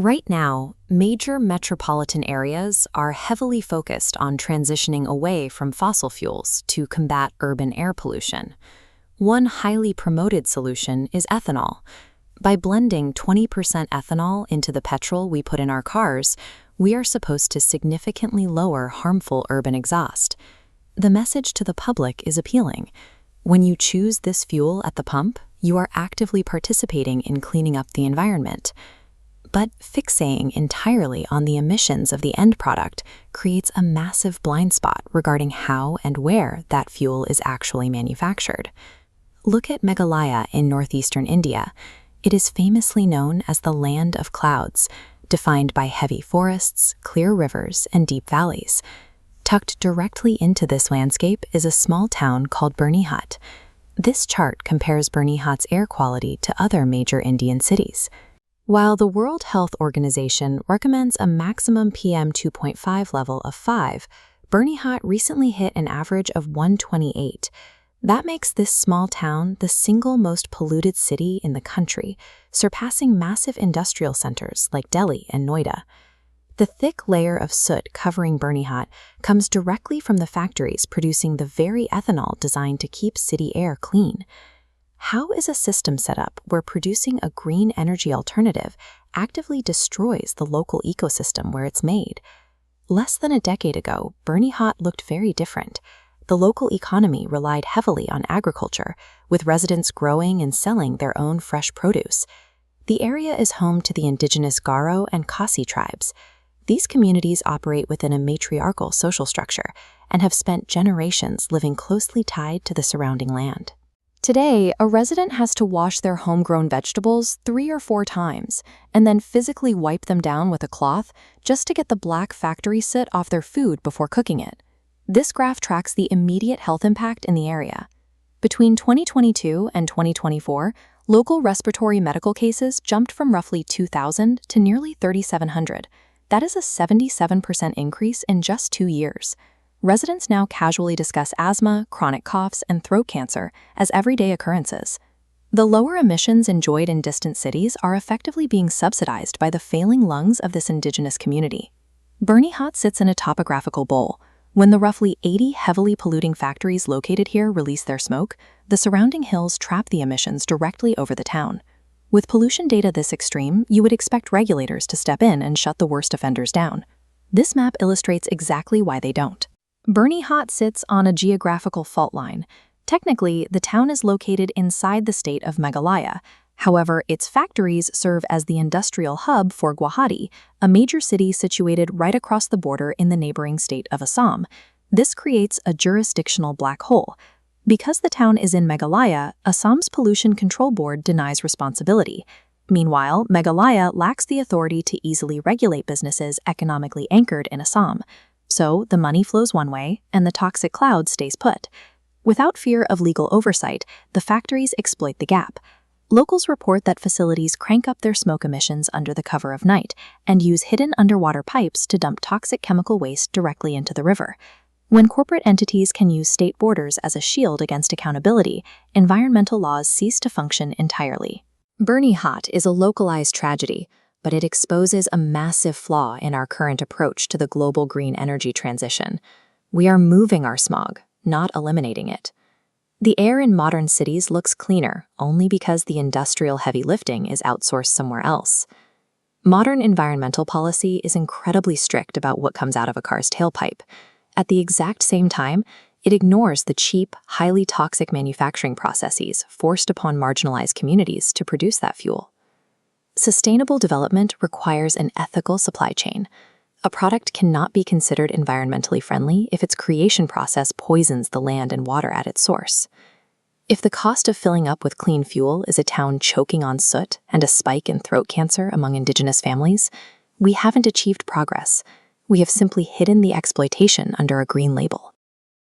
Right now, major metropolitan areas are heavily focused on transitioning away from fossil fuels to combat urban air pollution. One highly promoted solution is ethanol. By blending 20% ethanol into the petrol we put in our cars, we are supposed to significantly lower harmful urban exhaust. The message to the public is appealing. When you choose this fuel at the pump, you are actively participating in cleaning up the environment. But fixating entirely on the emissions of the end product creates a massive blind spot regarding how and where that fuel is actually manufactured. Look at Meghalaya in northeastern India. It is famously known as the land of clouds, defined by heavy forests, clear rivers, and deep valleys. Tucked directly into this landscape is a small town called Byrnihat. This chart compares Byrnihat's air quality to other major Indian cities. While the World Health Organization recommends a maximum PM 2.5 level of 5, Byrnihat recently hit an average of 128. That makes this small town the single most polluted city in the country, surpassing massive industrial centers like Delhi and Noida. The thick layer of soot covering Byrnihat comes directly from the factories producing the very ethanol designed to keep city air clean. How is a system set up where producing a green energy alternative actively destroys the local ecosystem where it's made? Less than a decade ago, Byrnihat looked very different. The local economy relied heavily on agriculture, with residents growing and selling their own fresh produce. The area is home to the indigenous Garo and Khasi tribes. These communities operate within a matriarchal social structure and have spent generations living closely tied to the surrounding land. Today, a resident has to wash their homegrown vegetables 3 or 4 times and then physically wipe them down with a cloth just to get the black factory soot off their food before cooking it. This graph tracks the immediate health impact in the area. Between 2022 and 2024, local respiratory medical cases jumped from roughly 2,000 to nearly 3,700. That is a 77% increase in just 2 years. Residents now casually discuss asthma, chronic coughs, and throat cancer as everyday occurrences. The lower emissions enjoyed in distant cities are effectively being subsidized by the failing lungs of this indigenous community. Byrnihat sits in a topographical bowl. When the roughly 80 heavily polluting factories located here release their smoke, the surrounding hills trap the emissions directly over the town. With pollution data this extreme, you would expect regulators to step in and shut the worst offenders down. This map illustrates exactly why they don't. Byrnihat sits on a geographical fault line. Technically, the town is located inside the state of Meghalaya. However, its factories serve as the industrial hub for Guwahati, a major city situated right across the border in the neighboring state of Assam. This creates a jurisdictional black hole. Because the town is in Meghalaya, Assam's Pollution Control Board denies responsibility. Meanwhile, Meghalaya lacks the authority to easily regulate businesses economically anchored in Assam. So, the money flows one way, and the toxic cloud stays put. Without fear of legal oversight, the factories exploit the gap. Locals report that facilities crank up their smoke emissions under the cover of night and use hidden underwater pipes to dump toxic chemical waste directly into the river. When corporate entities can use state borders as a shield against accountability, environmental laws cease to function entirely. Byrnihat is a localized tragedy, but it exposes a massive flaw in our current approach to the global green energy transition. We are moving our smog, not eliminating it. The air in modern cities looks cleaner only because the industrial heavy lifting is outsourced somewhere else. Modern environmental policy is incredibly strict about what comes out of a car's tailpipe. At the exact same time, it ignores the cheap, highly toxic manufacturing processes forced upon marginalized communities to produce that fuel. Sustainable development requires an ethical supply chain. A product cannot be considered environmentally friendly if its creation process poisons the land and water at its source. If the cost of filling up with clean fuel is a town choking on soot and a spike in throat cancer among indigenous families, we haven't achieved progress. We have simply hidden the exploitation under a green label.